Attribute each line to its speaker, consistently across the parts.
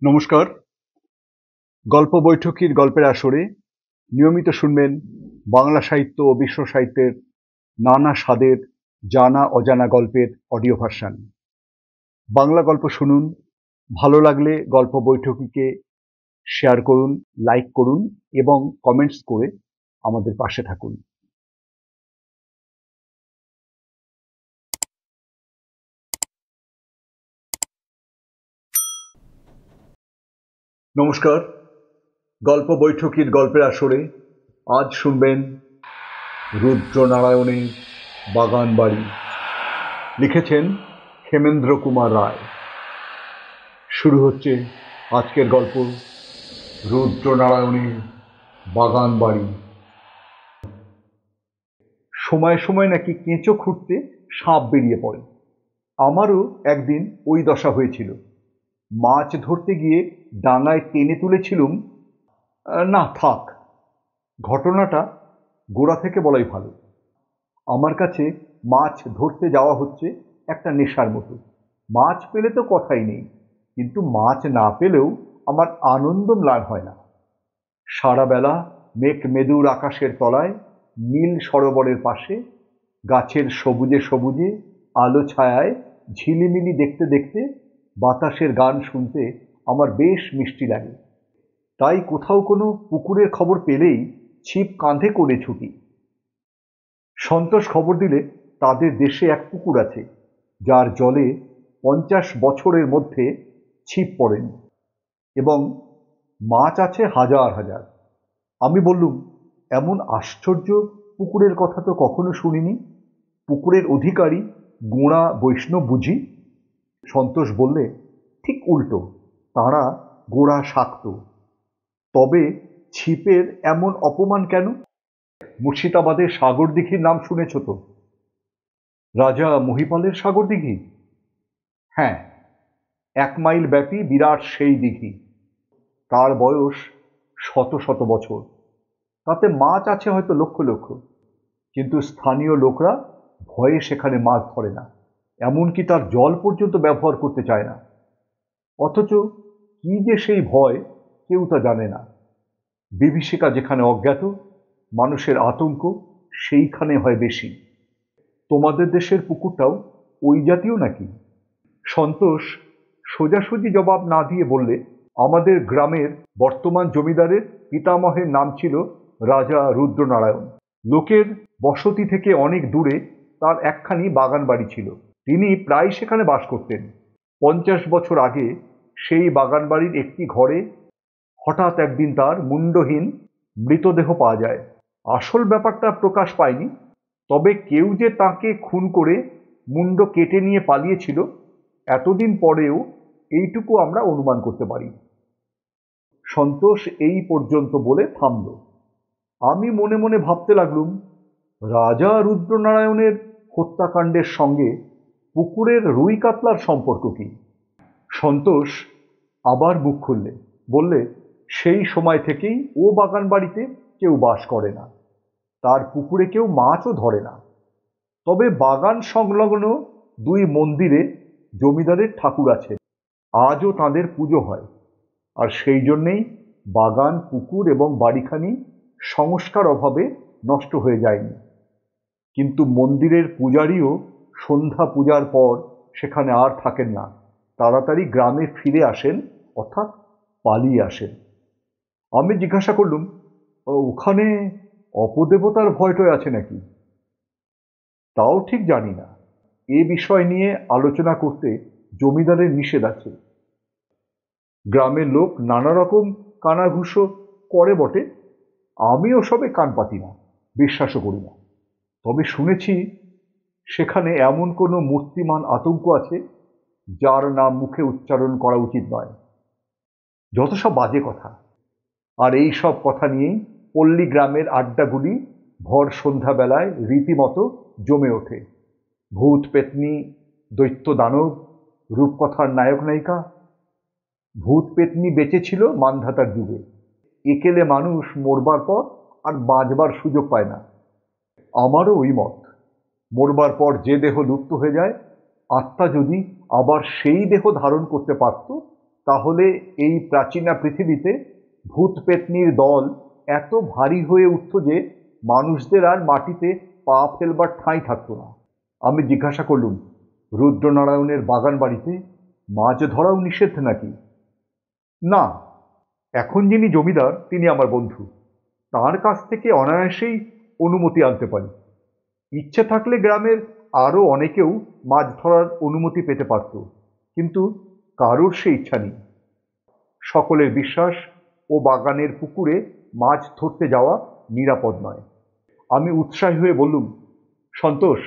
Speaker 1: নমস্কার। গল্প বৈঠকির গল্পের আসরে নিয়মিত শুনবেন বাংলা সাহিত্য ও বিশ্ব সাহিত্যের নানা স্বাদের জানা অজানা গল্পের অডিও ভার্সন। বাংলা গল্প শুনুন, ভালো লাগলে গল্প বৈঠকিকে শেয়ার করুন, লাইক করুন এবং কমেন্টস করে আমাদের পাশে থাকুন। নমস্কার। গল্প বৈঠকির গল্পের আসরে আজ শুনবেন রুদ্রনারায়ণের বাগান বাড়ি। লিখেছেন ক্ষেমেন্দ্র কুমার রায়। শুরু হচ্ছে আজকের গল্প রুদ্রনারায়ণের বাগান বাড়ি। সময় সময় নাকি কেঁচো খুঁড়তে সাপ বেরিয়ে পড়ে। আমারও একদিন ওই দশা হয়েছিল। মাছ ধরতে গিয়ে ডাঙায় টেনে তুলেছিলুম। না থাক, ঘটনাটা গোড়া থেকে বলাই ভালো। আমার কাছে মাছ ধরতে যাওয়া হচ্ছে একটা নেশার মতো। মাছ পেলে তো কথাই নেই, কিন্তু মাছ না পেলেও আমার আনন্দ ম্লান হয় না। সারা বেলা মেঘ মেদুর আকাশের তলায়, নীল সরোবরের পাশে, গাছের সবুজে সবুজে আলো ছায়ায় ঝিলিমিলি দেখতে দেখতে বাতাসের গান শুনতে আমার বেশ মিষ্টি লাগে। তাই কোথাও কোনো পুকুরের খবর পেলেই ছিপ কাঁধে করে ছুটি। সন্তোষ খবর দিলে তাদের দেশে এক পুকুর আছে, যার জলে 50 বছরের মধ্যে ছিপ পড়েনি এবং মাছ আছে হাজার হাজার। আমি বললুম, এমন আশ্চর্য পুকুরের কথা তো কখনো শুনিনি। পুকুরের অধিকারী গোঁড়া বৈষ্ণব বুঝি? সন্তোষ বললে, ঠিক উল্টো, তাঁরা গোঁড়া শাক্ত। তবে ছিপের এমন অপমান কেন? মুর্শিদাবাদের সাগরদিঘির নাম শুনেছ তো? রাজা মহিপালের সাগরদিঘি? হ্যাঁ, 1 মাইল ব্যাপী বিরাট সেই দিঘি। তার বয়স শত শত বছর। তাতে মাছ আছে হয়তো লক্ষ লক্ষ, কিন্তু স্থানীয় লোকরা ভয়ে সেখানে মাছ ধরে না, এমনকি তার জল পর্যন্ত ব্যবহার করতে চায় না। অথচ কি যে সেই ভয়, কেউ তা জানে না। বিভীষিকা যেখানে অজ্ঞাত, মানুষের আতঙ্ক সেইখানে হয় বেশি। তোমাদের দেশের পুকুরটাও ওই জাতীয় নাকি? সন্তোষ সোজাসুজি জবাব না দিয়ে বললে, আমাদের গ্রামের বর্তমান জমিদারের পিতামহের নাম ছিল রাজা রুদ্রনারায়ণ। লোকের বসতি থেকে অনেক দূরে তার একখানি বাগান বাড়ি ছিল। তিনি প্রায় সেখানে বাস করতেন। 50 বছর আগে সেই বাগান বাড়ির একটি ঘরে হঠাৎ একদিন তার মুন্ডহীন মৃতদেহ পাওয়া যায়। আসল ব্যাপারটা প্রকাশ পায়নি, তবে কেউ যে তাকে খুন করে মুন্ড কেটে নিয়ে পালিয়েছিল, এতদিন পরেও এইটুকু আমরা অনুমান করতে পারি। সন্তোষ এই পর্যন্ত বলে থামল। আমি মনে মনে ভাবতে লাগলুম, রাজা রুদ্রনারায়ণের হত্যাকাণ্ডের সঙ্গে পুকুরের রুই কাতলার সম্পর্ক কি? সন্তোষ আবার মুখ খুললে, বললে, সেই সময় থেকেই ও বাগান বাড়িতে কেউ বাস করে না, তার পুকুরে কেউ মাছও ধরে না। তবে বাগান সংলগ্ন 2 মন্দিরে জমিদারের ঠাকুর আছে, আজও তাঁদের পুজো হয়। আর সেই জন্যেই বাগান, পুকুর এবং বাড়িখানি সংস্কার অভাবে নষ্ট হয়ে যায়নি। কিন্তু মন্দিরের পূজারীও সন্ধ্যা পূজার পর সেখানে আর থাকেন না, তাড়াতাড়ি গ্রামে ফিরে আসেন, অর্থাৎ পালিয়ে আসেন। আমি জিজ্ঞাসা করলুম, ওখানে অপদেবতার ভয়টয় আছে নাকি? তাও ঠিক জানি না। এ বিষয় নিয়ে আলোচনা করতে জমিদারের নিষেধ আছে। গ্রামের লোক নানা রকম কানাঘুষো করে বটে, আমি ওসবে কান পাতি না, বিশ্বাসও করি না। তবে শুনেছি সেখানে এমন কোনো মূর্তিমান আতঙ্ক আছে যার নাম মুখে উচ্চারণ করা উচিত নয়। যত সব বাজে কথা। আর এই সব কথা নিয়েই পল্লী গ্রামের আড্ডাগুলি ভর সন্ধ্যাবেলায় রীতিমতো জমে ওঠে। ভূত পেতনি, দৈত্য দানব, রূপকথার নায়ক নায়িকা। ভূত পেতনি বেঁচে ছিল মান্ধাতার যুগে। একেলে মানুষ মরবার পর আর বাঁচবার সুযোগ পায় না। আমারও ওই মত। মরবার পর যে দেহ লুপ্ত হয়ে যায়, আত্মা যদি আবার সেই দেহ ধারণ করতে পারত, তাহলে এই প্রাচীনা পৃথিবীতে ভূত পেতনির দল এত ভারী হয়ে উঠত যে মানুষদের আর মাটিতে পা ফেলবার ঠাঁই থাকতো না। আমি জিজ্ঞাসা করলুম, রুদ্রনারায়ণের বাগান বাড়িতে মাছ ধরাও নিষেধ নাকি? না, এখন যিনি জমিদার তিনি আমার বন্ধু, তার কাছ থেকে অনায়াসেই অনুমতি আনতে পারি। ইচ্ছে থাকলে গ্রামের আরো অনেকেও মাছ ধরার অনুমতি পেতে পারত, কিন্তু কারোর সে ইচ্ছা নেই। সকলের বিশ্বাস ও বাগানের পুকুরে মাছ ধরতে যাওয়া নিরাপদ নয়। আমি উৎসাহী হয়ে বললুম, সন্তোষ,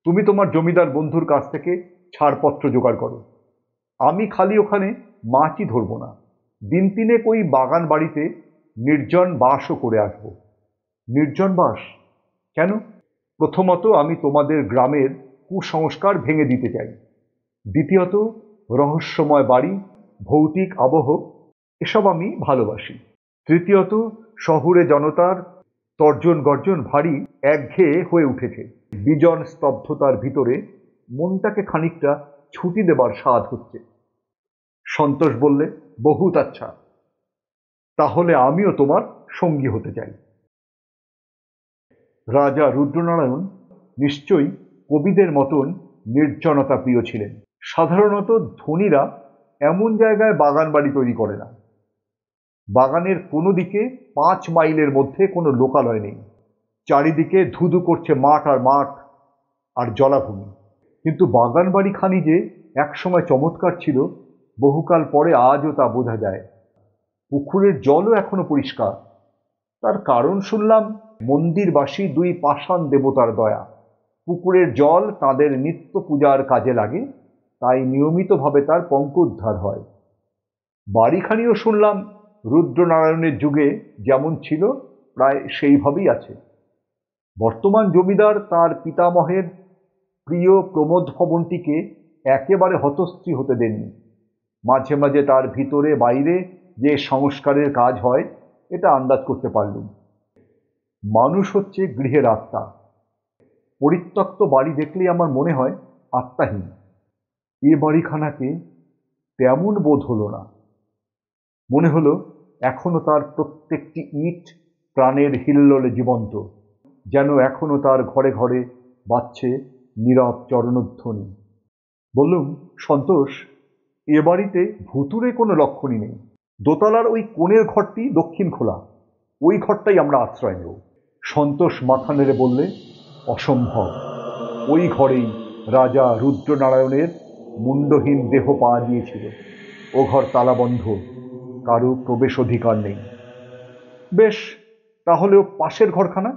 Speaker 1: তুমি তোমার জমিদার বন্ধুর কাছ থেকে ছাড়পত্র জোগাড় করো। আমি খালি ওখানে মাছই ধরব না, দিন তিনেক ওই বাগান বাড়িতে নির্জন বাসও করে আসব। নির্জন বাস কেন? প্রথমত, আমি তোমাদের গ্রামের কুসংস্কার ভেঙে দিতে চাই। দ্বিতীয়ত, রহস্যময় বাড়ি, ভৌতিক আবহ এসব আমি ভালোবাসি। তৃতীয়ত, শহুরে জনতার তর্জন গর্জন ভারী একঘেয়ে হয়ে উঠেছে। বিজন স্তব্ধতার ভিতরে মনটাকে খানিকটা ছুটি দেবার স্বাদ হচ্ছে। সন্তোষ বললে, বহুত আচ্ছা, তাহলে আমিও তোমার সঙ্গী হতে চাই। রাজা রুদ্রনারায়ণ নিশ্চয়ই কবিদের মতন নির্জনতা প্রিয় ছিলেন। সাধারণত ধনীরা এমন জায়গায় বাগান বাড়ি তৈরি করে না। বাগানের কোনো দিকে 5 মাইলের মধ্যে কোনো লোকালয় নেই। চারিদিকে ধুধু করছে মাঠ আর মাঠ আর জলাভূমি। কিন্তু বাগান বাড়িখানি যে একসময় চমৎকার ছিল, বহুকাল পরে আজও তা বোঝা যায়। পুকুরের জলও এখনো পরিষ্কার। তার কারণ শুনলাম মন্দিরবাসী 2 পাষাণ দেবতার দয়া। পুকুরের জল তাদের নিত্য পূজার কাজে লাগে, তাই নিয়মিতভাবে তার পঙ্কোদ্ধার হয়। বাড়িখানিও শুনলাম রুদ্রনারায়ণের যুগে যেমন ছিল প্রায় সেইভাবেই আছে। বর্তমান জমিদার তার পিতামহের প্রিয় প্রমোদ ভবনটিকে একেবারে হতশ্রী হতে দেননি। মাঝে মাঝে তার ভিতরে বাইরে যে সংস্কারের কাজ হয় এটা আন্দাজ করতে পারলুম। মানুষ হচ্ছে গৃহের আত্মা। পরিত্যক্ত বাড়ি দেখলেই আমার মনে হয় আত্মাহীন। এ বাড়িখানাকে তেমন বোধ হলো না। মনে হলো এখনো তার প্রত্যেকটি ইট প্রাণের হিল্লোলে জীবন্ত, যেন এখনো তার ঘরে ঘরে বাজছে নীরব চরণধ্বনি। বললুম, সন্তোষ, এ বাড়িতে ভুতুরে কোনো লক্ষণই নেই। দোতলার ওই কোণের ঘরটি দক্ষিণ খোলা, ওই ঘরটাই আমরা আশ্রয় নেব। সন্তোষ মাথা নেড়ে বললে, অসম্ভব। ওই ঘরেই রাজা রুদ্রনারায়ণের মুন্ডহীন দেহ পাওয়া গিয়েছিল। ও ঘর তালাবন্ধ, কারো প্রবেশ অধিকার নেই। বেশ, তাহলেও পাশের ঘরখানা,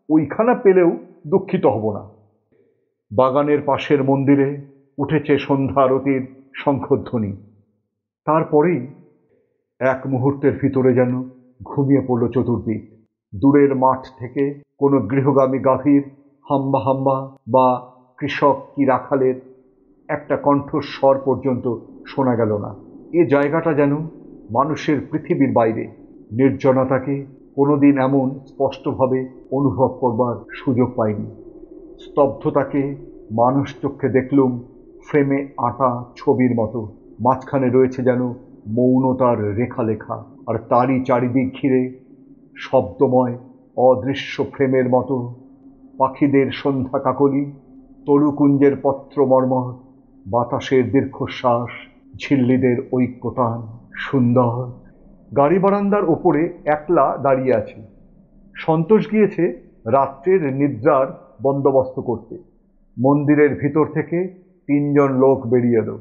Speaker 1: ওইখানা পেলেও দুঃখিত হব না। বাগানের পাশের মন্দিরে উঠেছে সন্ধ্যা আরতির শঙ্খধ্বনি। তারপরেই এক মুহূর্তের ভিতরে যেন ঘুমিয়ে পড়ল চতুর্দিক। দূরের মাঠ থেকে কোনো গৃহগামী গাভীর হাম্বা হাম্বা বা কৃষক কি রাখালের একটা কণ্ঠস্বর পর্যন্ত শোনা গেল না। এ জায়গাটা যেন মানুষের পৃথিবীর বাইরে। নির্জনতাকে কোনোদিন এমন স্পষ্টভাবে অনুভব করবার সুযোগ পাইনি। স্তব্ধতাকে মানুষ চক্ষে দেখলুম ফ্রেমে আঁটা ছবির মতো। মাঝখানে রয়েছে যেন মৌনতার রেখালেখা, আর তারই চারিদিক ঘিরে শব্দময় অদৃশ্য ফ্রেমের মতো পাখিদের সন্ধ্যা কাকলি, তরুকুঞ্জের পত্র মর্মর, বাতাসের দীর্ঘশ্বাস, ঝিল্লিদের ঐক্যতান। সুন্দর। গাড়ি বারান্দার ওপরে একলা দাঁড়িয়ে আছি। সন্তোষ গিয়েছে রাত্রের নিদ্রার বন্দোবস্ত করতে। মন্দিরের ভিতর থেকে 3 জন লোক বেরিয়ে এলো।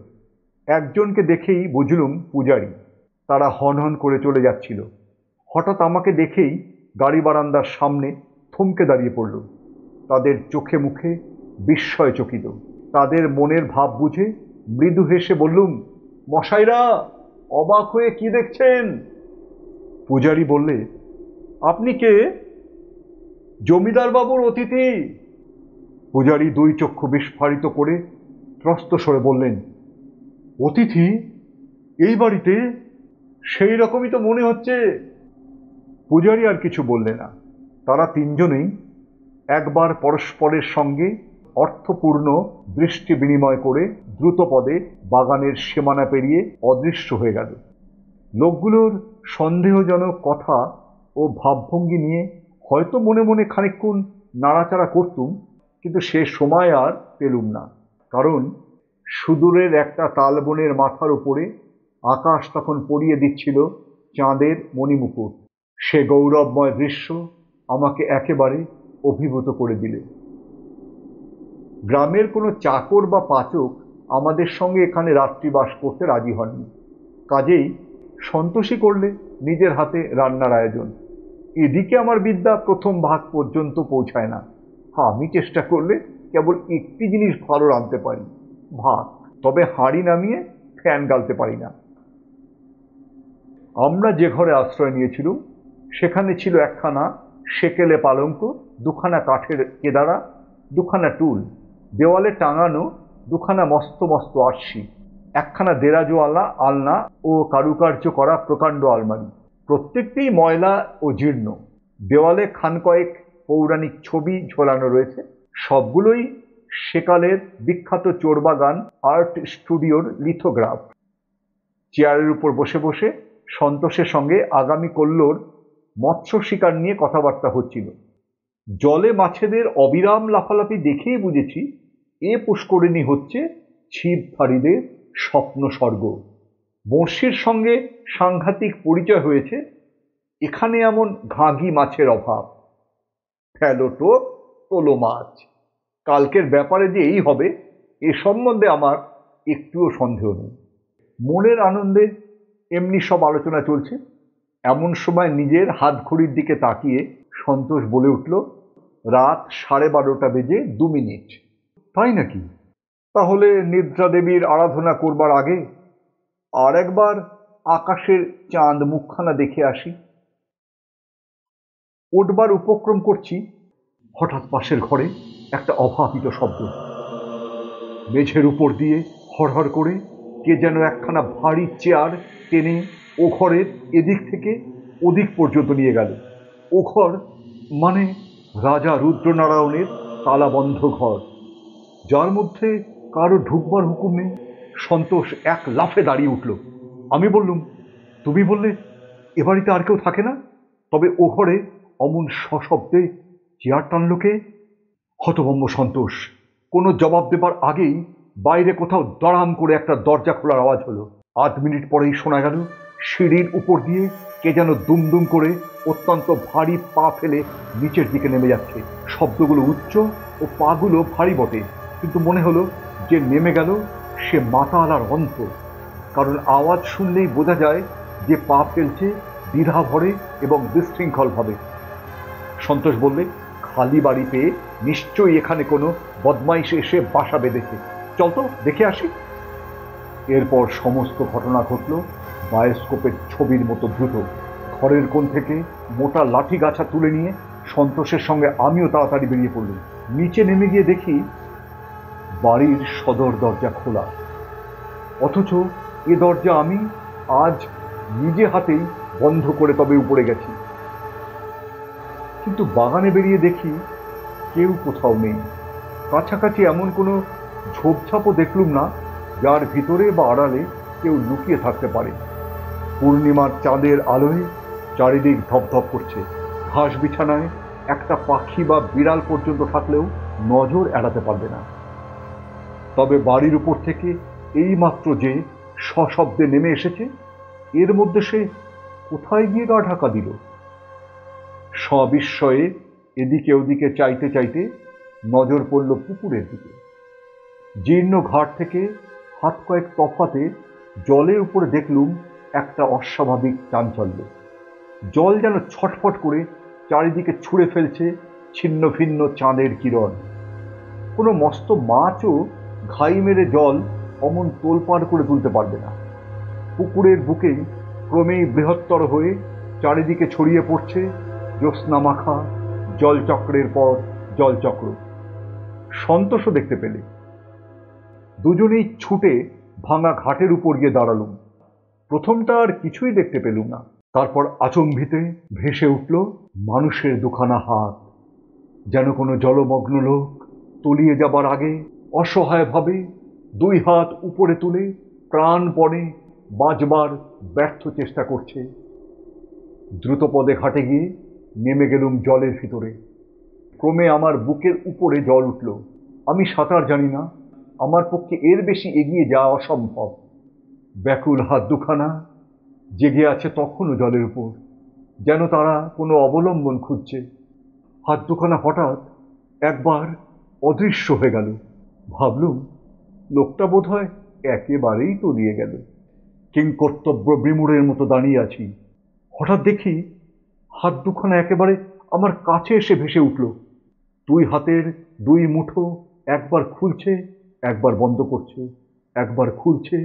Speaker 1: একজনকে দেখেই বুঝলুম পূজারী। তারা হনহন করে চলে যাচ্ছিল। হঠাৎ আমাকে দেখেই গাড়ি বারান্দার সামনে থমকে দাঁড়িয়ে পড়ল। তাদের চোখে মুখে বিস্ময়চকিত। তাদের মনের ভাব বুঝে মৃদু হেসে বললুম, মশাইরা, অবাক হয়ে কি দেখছেন? পূজারী বললে, আপনি কে? জমিদার বাবুর অতিথি। পূজারী 2 চক্ষু বিস্ফারিত করে ত্রস্ত স্বরে বললেন, অতিথি এই বাড়িতে? সেই রকমই তো মনে হচ্ছে। পূজারী আর কিছু বললে না। তারা 3 জনেই একবার পরস্পরের সঙ্গে অর্থপূর্ণ দৃষ্টি বিনিময় করে দ্রুতপদে বাগানের সীমানা পেরিয়ে অদৃশ্য হয়ে গেল। লোকগুলোর সন্দেহজনক কথা ও ভাবভঙ্গি নিয়ে হয়তো মনে মনে খানিকক্ষণ নাড়াচাড়া করতুম, কিন্তু সে সময় আর পেলুম না। কারণ সুদূরের একটা তালবনের মাথার উপরে আকাশ তখন পরিয়ে দিচ্ছিল চাঁদের মণিমুকুট। সে গৌরবময় দৃশ্য আমাকে একেবারে অভিভূত করে দিলে। গ্রামের কোনো চাকর বা পাচক আমাদের সঙ্গে এখানে রাত্রিবাস করতে রাজি হননি। কাজেই সন্তোষী করলে নিজের হাতে রান্নার আয়োজন। এদিকে আমার বিদ্যা প্রথম ভাগ পর্যন্ত পৌঁছায় না। আমি চেষ্টা করলে কেবল একটি জিনিস ভালো রাঁধতে পারি, ভাত। তবে হাঁড়ি নামিয়ে ফ্যান গালতে পারি না। আমরা যে ঘরে আশ্রয় নিয়েছিলুম সেখানে ছিল একখানা সেকেলে পালঙ্ক, দুখানা কাঠের কেদারা, দুখানা টুল, দেওয়ালে টাঙানো দুখানা মস্ত মস্ত আরশি, একখানা দেরাজওয়ালা আলনা ও কারুকার্য করা প্রকাণ্ড আলমারি। প্রত্যেকটিই ময়লা ও জীর্ণ। দেওয়ালে খান কয়েক পৌরাণিক ছবি ঝোলানো রয়েছে, সবগুলোই সেকালের বিখ্যাত চোরবাগান আর্ট স্টুডিওর লিথোগ্রাফ। চেয়ারের উপর বসে বসে সন্তোষের সঙ্গে আগামী কল্লোর মৎস্য শিকার নিয়ে কথাবার্তা হচ্ছিল। জলে মাছেদের অবিরাম লাফালাফি দেখেই বুঝেছি এ পুষ্করিণী হচ্ছে ছিপধারীদের স্বপ্ন স্বর্গ। বড়শির সঙ্গে সাংঘাতিক পরিচয় হয়েছে। এখানে এমন ঘাঘি মাছের অভাব। ফেলো টোপ, তোলো মাছ। কালকের ব্যাপারে যে এই হবে এ সম্বন্ধে আমার একটুও সন্দেহ নেই। মনের আনন্দে এমনি সব আলোচনা চলছে। এমন সময় নিজের হাত ঘড়ির দিকে তাকিয়ে সন্তোষ বলে উঠল, রাত 12:30 বেজে 2 মিনিট। তাই নাকি? তাহলে নিদ্রা দেবীর আরাধনা করবার আগে আর একবার আকাশের চাঁদ মুখখানা দেখে আসি। উঠবার উপক্রম করছি, হঠাৎ পাশের ঘরে একটা অভাবিত শব্দ। মেঝের উপর দিয়ে হড়হড় করে কে যেন একখানা ভারী চেয়ার টেনে ও ঘরের এদিক থেকে ওদিক পর্যন্ত নিয়ে গেল। ও ঘর মানে রাজা রুদ্রনারায়ণের তালাবন্ধ ঘর, যার মধ্যে কারো ঢুকবার হুকুম নেই। সন্তোষ এক লাফে দাঁড়িয়ে উঠল। আমি বললুম, তুমি বললে এ বাড়িতে আর কেউ থাকে না, তবে ও ঘরে অমন সশব্দে চেয়ার টানল কে? হতভম্ব সন্তোষ কোনো জবাব দেবার আগেই বাইরে কোথাও দড়াম করে একটা দরজা খোলার আওয়াজ হলো। 8 মিনিট পরেই শোনা গেল সিঁড়ির উপর দিয়ে কে যেন দুমদুম করে অত্যন্ত ভারী পা ফেলে নিচের দিকে নেমে যাচ্ছে। শব্দগুলো উচ্চ ও পাগুলো ভারী বটে, কিন্তু মনে হলো যে নেমে গেল সে মাতাল আর অন্ত। কারণ আওয়াজ শুনলেই বোঝা যায় যে পা ফেলছে দ্বিধা ভরে এবং বিশৃঙ্খলভাবে। সন্তোষ বললে, খালি বাড়ি পেয়ে নিশ্চয়ই এখানে কোনো বদমাইশ এসে বাসা বেঁধেছে, চল তো দেখে আসি। এরপর সমস্ত ঘটনা ঘটল বায়োস্কোপের ছবির মতো দ্রুত। ঘরের কোণ থেকে মোটা লাঠি গাছা তুলে নিয়ে সন্তোষের সঙ্গে আমিও তাড়াতাড়ি বেরিয়ে পড়লাম। নিচে নেমে গিয়ে দেখি বাড়ির সদর দরজা খোলা, অথচ এ দরজা আমি আজ নিজে হাতেই বন্ধ করে তবে উপরে গেছি। কিন্তু বাগানে বেরিয়ে দেখি কেউ কোথাও নেই। কাছাকাছি এমন কোনো ঝোপঝাপও দেখলুম না যার ভিতরে বা আড়ালে কেউ লুকিয়ে থাকতে পারে। পূর্ণিমার চাঁদের আলোয় চারিদিক ধপধপ করছে। ঘাস বিছানায় একটা পাখি বা বিড়াল পর্যন্ত থাকলেও নজর এড়াতে পারবে না। তবে বাড়ির উপর থেকে এই মাত্র যে সশব্দে নেমে এসেছে, এর মধ্যে সে কোথায় গিয়ে গা ঢাকা দিল? সবিস্ময়ে এদিকে ওদিকে চাইতে চাইতে নজর পড়ল পুকুরের দিকে। জীর্ণ ঘাট থেকে হাত কয়েক তফাতে জলের উপরে দেখলুম একটা অস্বাভাবিক চাঞ্চল্য। জল যেন ছটফট করে চারিদিকে ছুঁড়ে ফেলছে ছিন্ন ভিন্ন চাঁদের কিরণ। কোনো মস্ত মাছও ঘাই মেরে জল অমন তোলপাড় করে তুলতে পারবে না। পুকুরের বুকেই ক্রমেই বৃহত্তর হয়ে চারিদিকে ছড়িয়ে পড়ছে জ্যোৎস্না মাখা জলচক্রের পর জলচক্র। সন্তোষও দেখতে পেলে। দুজনেই ছুটে ভাঙা ঘাটের উপর গিয়ে দাঁড়ালুম। প্রথমটা আর কিছুই দেখতে পেলুম না। তারপর আচম্বিতে ভেসে উঠল মানুষের দুখানা হাত, যেন কোনো জলমগ্ন লোক তলিয়ে যাবার আগে অসহায়ভাবে দুই হাত উপরে তুলে প্রাণপণে বাঁচবার ব্যর্থ চেষ্টা করছে। দ্রুতপদে ঘাটে গিয়ে নেমে গেলুম জলের ভিতরে। ক্রমে আমার বুকের উপরে জল উঠল। আমি সাঁতার জানি না, আমার পক্ষে এর বেশি এগিয়ে যাওয়া অসম্ভব। ব্যাকুল হাত দুখানা জেগে আছে তখনও জলের উপর, যেন তারা কোনো অবলম্বন খুঁজছে। হাত দুখানা হঠাৎ একবার অদৃশ্য হয়ে গেল। ভাবলুম লোকটা বোধহয় একেবারেই তলিয়ে গেল। কিংকর্তব্য বিমূঢ়ের মতো দাঁড়িয়ে আছি। হঠাৎ দেখি হাত দুখানা একেবারে আমার কাছে এসে ভেসে উঠল। দুই হাতের দুই মুঠো একবার খুলছে, একবার বন্ধ করছে, একবার খুলছে,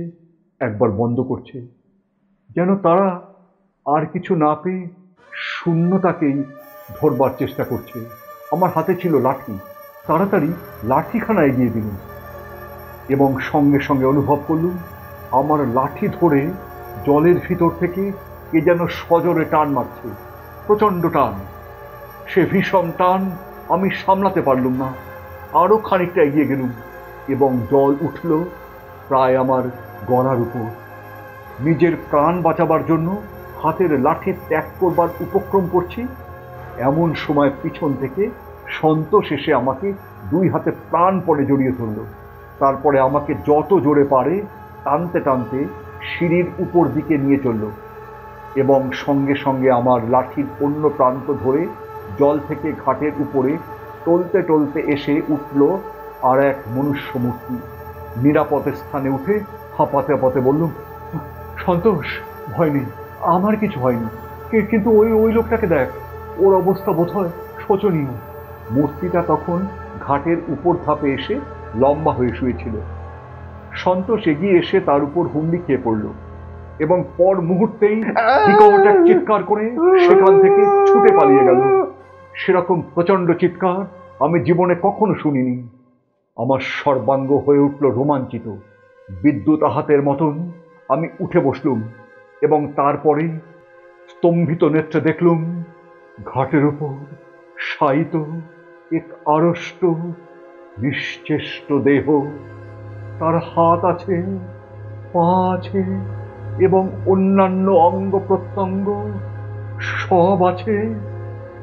Speaker 1: একবার বন্ধ করছে, যেন তারা আর কিছু না পেয়ে শূন্যতাকেই ধরবার চেষ্টা করছে। আমার হাতে ছিল লাঠি। তাড়াতাড়ি লাঠিখানা এগিয়ে দিলুম এবং সঙ্গে সঙ্গে অনুভব করলুম আমার লাঠি ধরে জলের ভিতর থেকে কে যেন সজোরে টান মারছে, প্রচণ্ড টান। সে ভীষণ টান আমি সামলাতে পারলুম না। আরও খানিকটা এগিয়ে গেলুম এবং জল উঠল প্রায় আমার গলার উপর। নিজের প্রাণ বাঁচাবার জন্য হাতের লাঠি ত্যাগ করবার উপক্রম করছি, এমন সময় পিছন থেকে সন্তোষ এসে আমাকে দুই হাতে প্রাণপণে জড়িয়ে ধরল। তারপরে আমাকে যত জোরে পারে টানতে টানতে সিঁড়ির উপর দিকে নিয়ে চলল এবং সঙ্গে সঙ্গে আমার লাঠির অন্য প্রান্ত ধরে জল থেকে ঘাটের উপরে টলতে টলতে এসে উঠল আর এক মনুষ্য মূর্তি। নিরাপদ স্থানে উঠে হাঁপাতে হাঁপাতে বললুম, সন্তোষ, ভয় নেই, আমার কিছু হয়নি, কিন্তু ওই লোকটাকে দেখ, ওর অবস্থা বোধহয় শোচনীয়। মূর্তিটা তখন ঘাটের উপর ধাপে এসে লম্বা হয়ে শুয়েছিল। সন্তোষ এগিয়ে এসে তার উপর হুমড়ি খেয়ে পড়ল এবং পর মুহূর্তেই বিকট এক চিৎকার করে সেখান থেকে ছুটে পালিয়ে গেল। সেরকম প্রচণ্ড চিৎকার আমি জীবনে কখনো শুনিনি। আমার সর্বাঙ্গ হয়ে উঠল রোমাঞ্চিত। বিদ্যুৎ আঘাতের মতন আমি উঠে বসলুম এবং তারপরে স্তম্ভিত নেত্রে দেখলুম ঘাটের উপর শায়িত এক আড়ষ্ট নিশ্চেষ্ট দেহ। তার হাত আছে, পা আছে এবং অন্যান্য অঙ্গ প্রত্যঙ্গ সব আছে,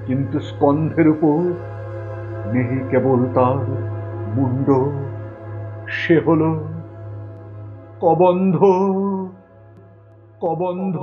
Speaker 1: কিন্তু স্কন্ধের উপর নেই কেবল তার মুন্ড। সে হল কবন্ধ। কবন্ধ।